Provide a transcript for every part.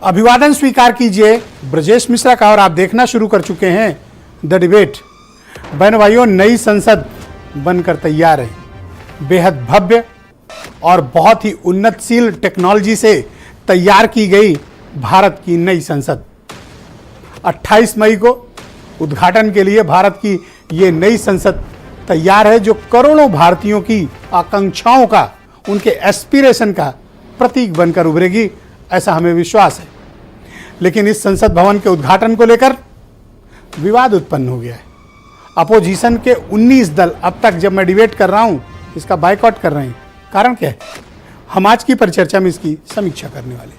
अभिवादन स्वीकार कीजिए ब्रजेश मिश्रा का। और आप देखना शुरू कर चुके हैं द डिबेट। बहन भाइयों, नई संसद बनकर तैयार है। बेहद भव्य और बहुत ही उन्नतशील टेक्नोलॉजी से तैयार की गई भारत की नई संसद 28 मई को उद्घाटन के लिए भारत की ये नई संसद तैयार है, जो करोड़ों भारतीयों की आकांक्षाओं का, उनके एस्पिरेशन का प्रतीक बनकर उभरेगी, ऐसा हमें विश्वास है। लेकिन इस संसद भवन के उद्घाटन को लेकर विवाद उत्पन्न हो गया है। अपोजिशन के 19 दल अब तक, जब मैं डिबेट कर रहा हूं, इसका बायकॉट कर रहे हैं। कारण क्या है? हम आज की परिचर्चा में इसकी समीक्षा करने वाले।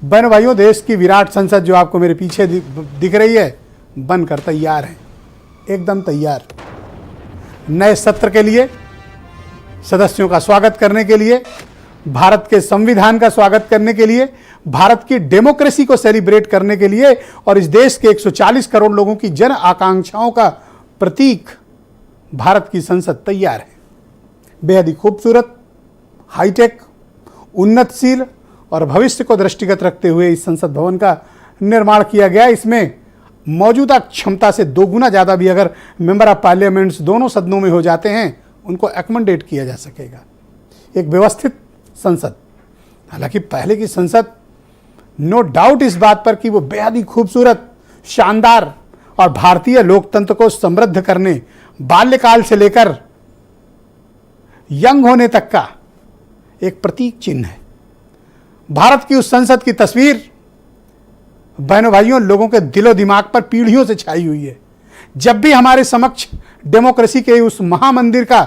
बहन भाइयों, देश की विराट संसद जो आपको मेरे पीछे दिख रही है, बनकर तैयार है, एकदम तैयार। नए सत्र के लिए, सदस्यों का स्वागत करने के लिए, भारत के संविधान का स्वागत करने के लिए, भारत की डेमोक्रेसी को सेलिब्रेट करने के लिए और इस देश के 140 करोड़ लोगों की जन आकांक्षाओं का प्रतीक भारत की संसद तैयार है। बेहद ही खूबसूरत, हाईटेक, उन्नतशील और भविष्य को दृष्टिगत रखते हुए इस संसद भवन का निर्माण किया गया। इसमें मौजूदा क्षमता से 2 गुना ज़्यादा भी अगर मेंबर ऑफ पार्लियामेंट्स दोनों सदनों में हो जाते हैं, उनको एकोमोडेट किया जा सकेगा। एक व्यवस्थित संसद। हालांकि पहले की संसद नो डाउट इस बात पर कि वो बेहद ही खूबसूरत, शानदार और भारतीय लोकतंत्र को समृद्ध करने, बाल्यकाल से लेकर यंग होने तक का एक प्रतीक चिन्ह है। भारत की उस संसद की तस्वीर बहनों भाइयों, लोगों के दिलो दिमाग पर पीढ़ियों से छाई हुई है। जब भी हमारे समक्ष डेमोक्रेसी के उस महामंदिर का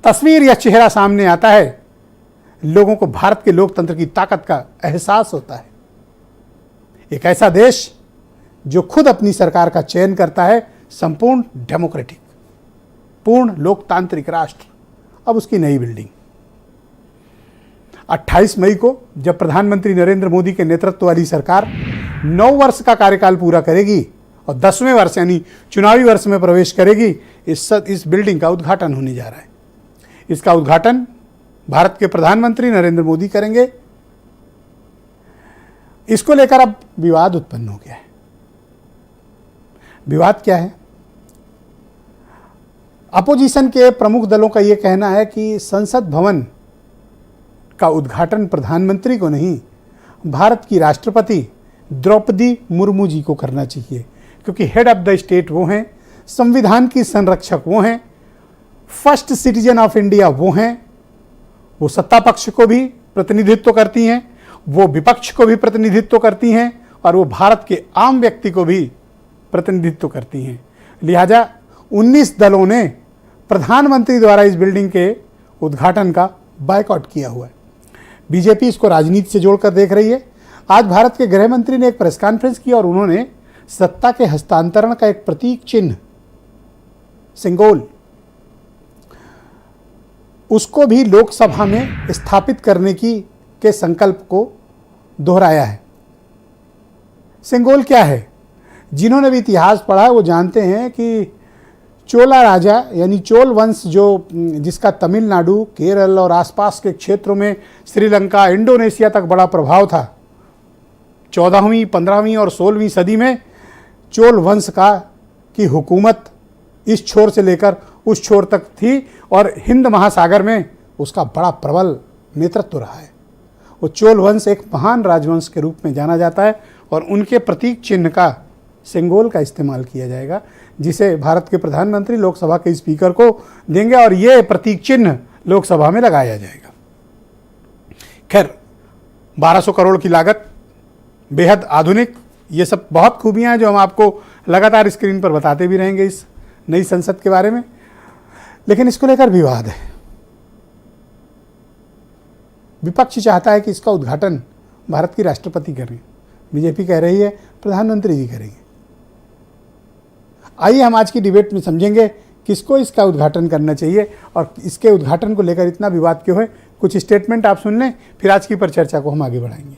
तस्वीर या चेहरा सामने आता है, लोगों को भारत के लोकतंत्र की ताकत का एहसास होता है। एक ऐसा देश जो खुद अपनी सरकार का चयन करता है, संपूर्ण डेमोक्रेटिक, पूर्ण लोकतांत्रिक राष्ट्र। अब उसकी नई बिल्डिंग 28 मई को जब प्रधानमंत्री नरेंद्र मोदी के नेतृत्व वाली सरकार 9 वर्ष का कार्यकाल पूरा करेगी और 10वें वर्ष यानी चुनावी वर्ष में प्रवेश करेगी, इस बिल्डिंग का उद्घाटन होने जा रहा है। इसका उद्घाटन भारत के प्रधानमंत्री नरेंद्र मोदी करेंगे। इसको लेकर अब विवाद उत्पन्न हो गया है। विवाद क्या है? अपोजिशन के प्रमुख दलों का यह कहना है कि संसद भवन का उद्घाटन प्रधानमंत्री को नहीं, भारत की राष्ट्रपति द्रौपदी मुर्मू जी को करना चाहिए, क्योंकि हेड ऑफ द स्टेट वो हैं, संविधान की संरक्षक वो हैं, फर्स्ट सिटीजन ऑफ इंडिया वो हैं। वो सत्ता पक्ष को भी प्रतिनिधित्व करती हैं, वो विपक्ष को भी प्रतिनिधित्व करती हैं और वो भारत के आम व्यक्ति को भी प्रतिनिधित्व करती हैं। लिहाजा 19 दलों ने प्रधानमंत्री द्वारा इस बिल्डिंग के उद्घाटन का बायकॉट किया हुआ है। बीजेपी इसको राजनीति से जोड़कर देख रही है। आज भारत के गृह मंत्री ने एक प्रेस कॉन्फ्रेंस की और उन्होंने सत्ता के हस्तांतरण का एक प्रतीक चिन्ह सिंगोल, उसको भी लोकसभा में स्थापित करने के संकल्प को दोहराया है। सिंगोल क्या है? जिन्होंने भी इतिहास पढ़ा है वो जानते हैं कि चोला राजा यानी चोल वंश जिसका तमिलनाडु, केरल और आसपास के क्षेत्रों में, श्रीलंका, इंडोनेशिया तक बड़ा प्रभाव था। 14वीं, 15वीं और 16वीं सदी में चोल वंश की हुकूमत इस छोर से लेकर उस छोर तक थी और हिंद महासागर में उसका बड़ा प्रबल नेतृत्व रहा है। वो चोल वंश एक महान राजवंश के रूप में जाना जाता है और उनके प्रतीक चिन्ह का, सिंगोल का इस्तेमाल किया जाएगा, जिसे भारत के प्रधानमंत्री लोकसभा के स्पीकर को देंगे और ये प्रतीक चिन्ह लोकसभा में लगाया जाएगा। खैर, 1200 करोड़ की लागत, बेहद आधुनिक, ये सब बहुत खूबियां हैं जो हम आपको लगातार स्क्रीन पर बताते भी रहेंगे इस नई संसद के बारे में। लेकिन इसको लेकर विवाद है। विपक्ष चाहता है कि इसका उद्घाटन भारत की राष्ट्रपति करें, बीजेपी कह रही है प्रधानमंत्री जी करेंगे। आइए हम आज की डिबेट में समझेंगे किसको इसका उद्घाटन करना चाहिए और इसके उद्घाटन को लेकर इतना विवाद क्यों है। कुछ स्टेटमेंट आप सुन लें, फिर आज की परिचर्चा को हम आगे बढ़ाएंगे।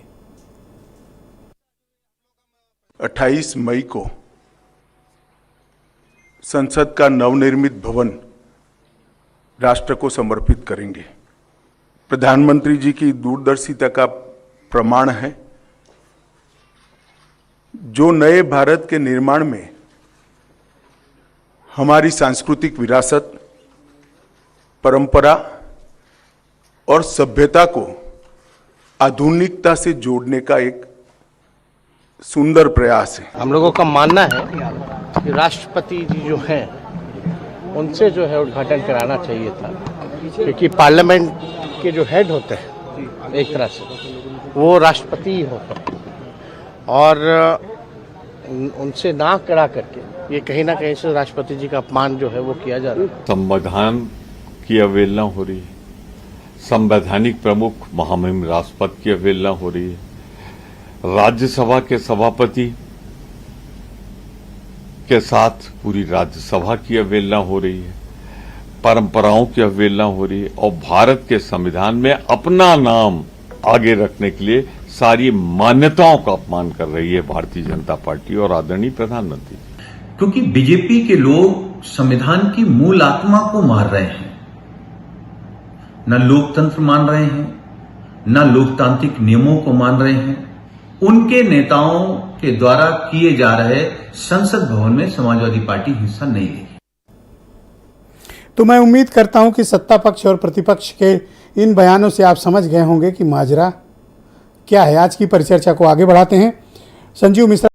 28 मई को संसद का नवनिर्मित भवन राष्ट्र को समर्पित करेंगे। प्रधानमंत्री जी की दूरदर्शिता का प्रमाण है जो नए भारत के निर्माण में हमारी सांस्कृतिक विरासत, परंपरा और सभ्यता को आधुनिकता से जोड़ने का एक सुंदर प्रयास है। हम लोगों का मानना है कि राष्ट्रपति जी जो हैं उनसे जो है उद्घाटन कराना चाहिए था, क्योंकि पार्लियामेंट के जो हेड होते हैं एक तरह से वो राष्ट्रपति ही होते हैं, और उनसे ना करा करके ये कहीं ना कहीं से राष्ट्रपति जी का अपमान जो है वो किया जा रहा है। संविधान की अवहेलना हो रही है, संवैधानिक प्रमुख महामहिम राष्ट्रपति की अवहेलना हो रही है, राज्यसभा के सभापति के साथ पूरी राज्यसभा की अवहेलना हो रही है, परंपराओं की अवहेलना हो रही है, और भारत के संविधान में अपना नाम आगे रखने के लिए सारी मान्यताओं का अपमान कर रही है भारतीय जनता पार्टी और आदरणीय प्रधानमंत्री जी। क्योंकि बीजेपी के लोग संविधान की मूल आत्मा को मार रहे हैं, न लोकतंत्र मान रहे हैं, न लोकतांत्रिक नियमों को मान रहे हैं। उनके नेताओं के द्वारा किए जा रहे संसद भवन में समाजवादी पार्टी हिस्सा नहीं लेगी। तो मैं उम्मीद करता हूं कि सत्ता पक्ष और प्रतिपक्ष के इन बयानों से आप समझ गए होंगे कि माजरा क्या है। आज की परिचर्चा को आगे बढ़ाते हैं। संजीव मिश्रा